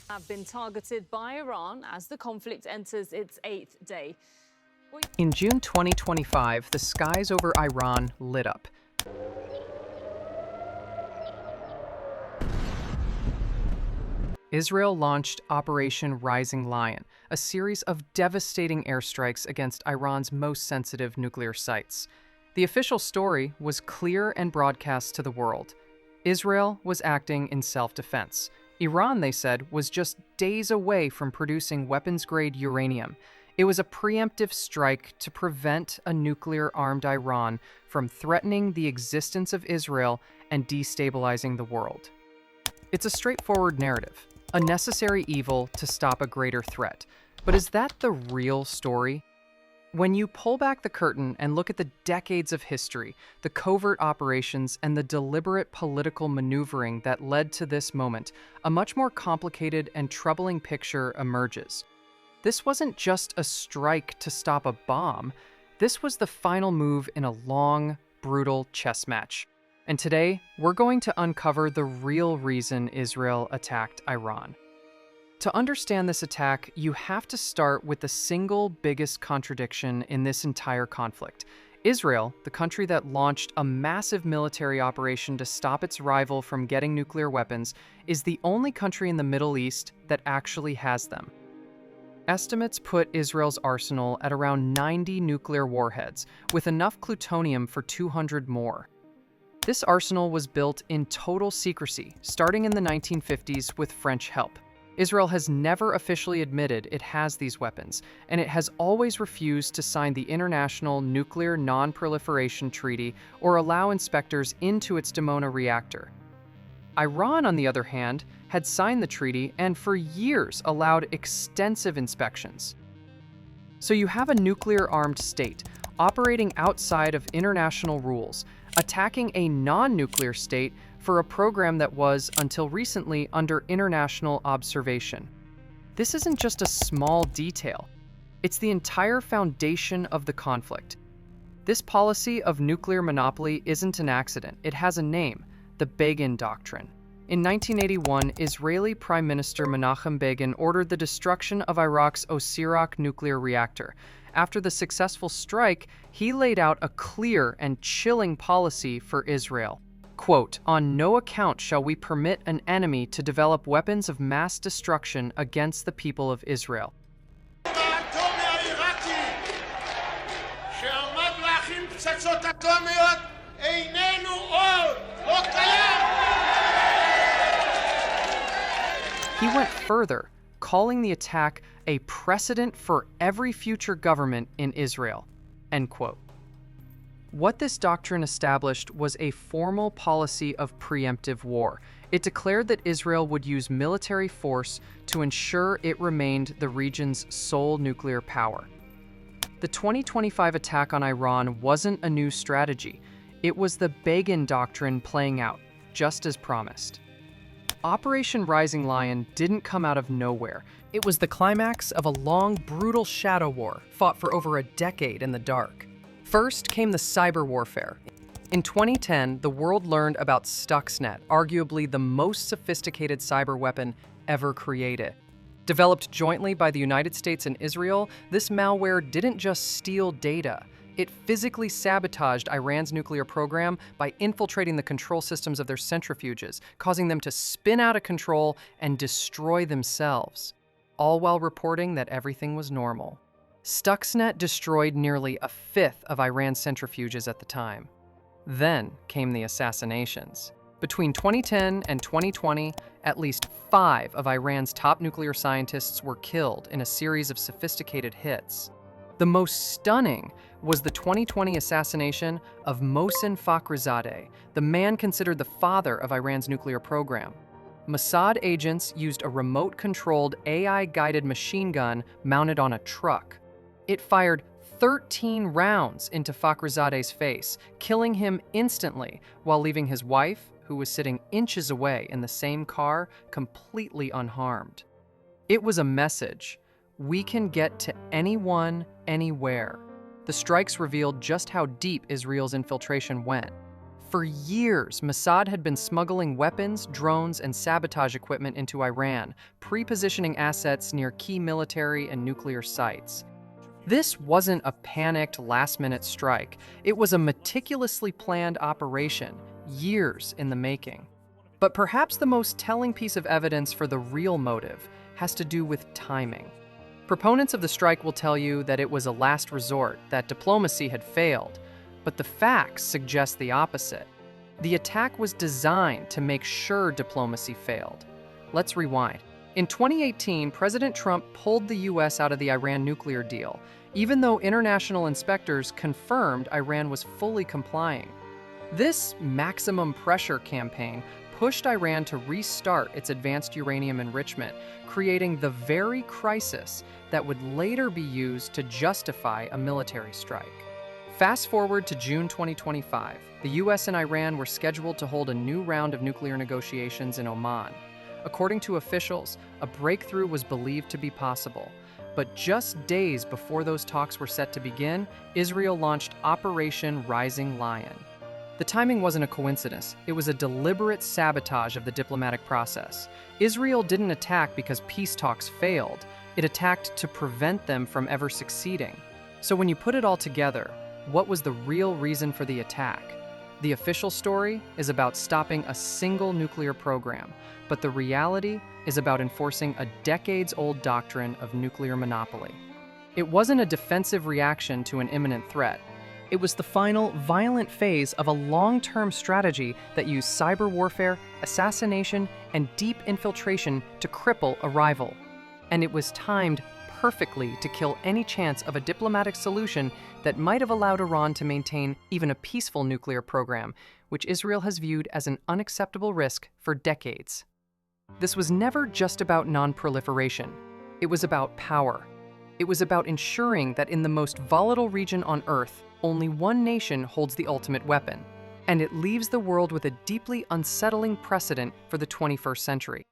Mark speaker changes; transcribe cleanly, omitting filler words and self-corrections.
Speaker 1: Have been targeted by Iran as the conflict enters its 8th day.
Speaker 2: In June 2025, the skies over Iran lit up. Israel launched Operation Rising Lion, a series of devastating airstrikes against Iran's most sensitive nuclear sites. The official story was clear and broadcast to the world. Israel was acting in self-defense. Iran, they said, was just days away from producing weapons-grade uranium. It was a preemptive strike to prevent a nuclear-armed Iran from threatening the existence of Israel and destabilizing the world. It's a straightforward narrative, a necessary evil to stop a greater threat. But is that the real story? When you pull back the curtain and look at the decades of history, the covert operations, and the deliberate political maneuvering that led to this moment, a much more complicated and troubling picture emerges. This wasn't just a strike to stop a bomb. This was the final move in a long, brutal chess match. And today, we're going to uncover the real reason Israel attacked Iran. To understand this attack, you have to start with the single biggest contradiction in this entire conflict. Israel, the country that launched a massive military operation to stop its rival from getting nuclear weapons, is the only country in the Middle East that actually has them. Estimates put Israel's arsenal at around 90 nuclear warheads, with enough plutonium for 200 more. This arsenal was built in total secrecy, starting in the 1950s with French help. Israel has never officially admitted it has these weapons, and it has always refused to sign the International Nuclear Non-Proliferation Treaty or allow inspectors into its Dimona reactor. Iran, on the other hand, had signed the treaty and for years allowed extensive inspections. So you have a nuclear-armed state operating outside of international rules, attacking a non-nuclear state for a program that was, until recently, under international observation. This isn't just a small detail. It's the entire foundation of the conflict. This policy of nuclear monopoly isn't an accident. It has a name: the Begin Doctrine. In 1981, Israeli Prime Minister Menachem Begin ordered the destruction of Iraq's Osirak nuclear reactor. After the successful strike, he laid out a clear and chilling policy for Israel. Quote, "On no account shall we permit an enemy to develop weapons of mass destruction against the people of Israel." He went further, calling the attack a precedent for every future government in Israel. End quote. What this doctrine established was a formal policy of preemptive war. It declared that Israel would use military force to ensure it remained the region's sole nuclear power. The 2025 attack on Iran wasn't a new strategy. It was the Begin Doctrine playing out, just as promised. Operation Rising Lion didn't come out of nowhere. It was the climax of a long, brutal shadow war fought for over a decade in the dark. First came the cyber warfare. In 2010, the world learned about Stuxnet, arguably the most sophisticated cyber weapon ever created. Developed jointly by the United States and Israel, this malware didn't just steal data. It physically sabotaged Iran's nuclear program by infiltrating the control systems of their centrifuges, causing them to spin out of control and destroy themselves, all while reporting that everything was normal. Stuxnet destroyed nearly a fifth of Iran's centrifuges at the time. Then came the assassinations. Between 2010 and 2020, at least 5 of Iran's top nuclear scientists were killed in a series of sophisticated hits. The most stunning was the 2020 assassination of Mohsen Fakhrizadeh, the man considered the father of Iran's nuclear program. Mossad agents used a remote-controlled AI-guided machine gun mounted on a truck. It fired 13 rounds into Fakhrizadeh's face, killing him instantly while leaving his wife, who was sitting inches away in the same car, completely unharmed. It was a message: we can get to anyone, anywhere. The strikes revealed just how deep Israel's infiltration went. For years, Mossad had been smuggling weapons, drones, and sabotage equipment into Iran, pre-positioning assets near key military and nuclear sites. This wasn't a panicked, last-minute strike. It was a meticulously planned operation, years in the making. But perhaps the most telling piece of evidence for the real motive has to do with timing. Proponents of the strike will tell you that it was a last resort, that diplomacy had failed, but the facts suggest the opposite. The attack was designed to make sure diplomacy failed. Let's rewind. In 2018, President Trump pulled the U.S. out of the Iran nuclear deal, even though international inspectors confirmed Iran was fully complying. This maximum pressure campaign pushed Iran to restart its advanced uranium enrichment, creating the very crisis that would later be used to justify a military strike. Fast forward to June 2025, the US and Iran were scheduled to hold a new round of nuclear negotiations in Oman. According to officials, a breakthrough was believed to be possible. But just days before those talks were set to begin, Israel launched Operation Rising Lion. The timing wasn't a coincidence. It was a deliberate sabotage of the diplomatic process. Israel didn't attack because peace talks failed. It attacked to prevent them from ever succeeding. So when you put it all together, what was the real reason for the attack? The official story is about stopping a single nuclear program, but the reality is about enforcing a decades-old doctrine of nuclear monopoly. It wasn't a defensive reaction to an imminent threat. It was the final, violent phase of a long-term strategy that used cyber warfare, assassination, and deep infiltration to cripple a rival. And it was timed perfectly to kill any chance of a diplomatic solution that might have allowed Iran to maintain even a peaceful nuclear program, which Israel has viewed as an unacceptable risk for decades. This was never just about non-proliferation. It was about power. It was about ensuring that in the most volatile region on Earth, only one nation holds the ultimate weapon, and it leaves the world with a deeply unsettling precedent for the 21st century.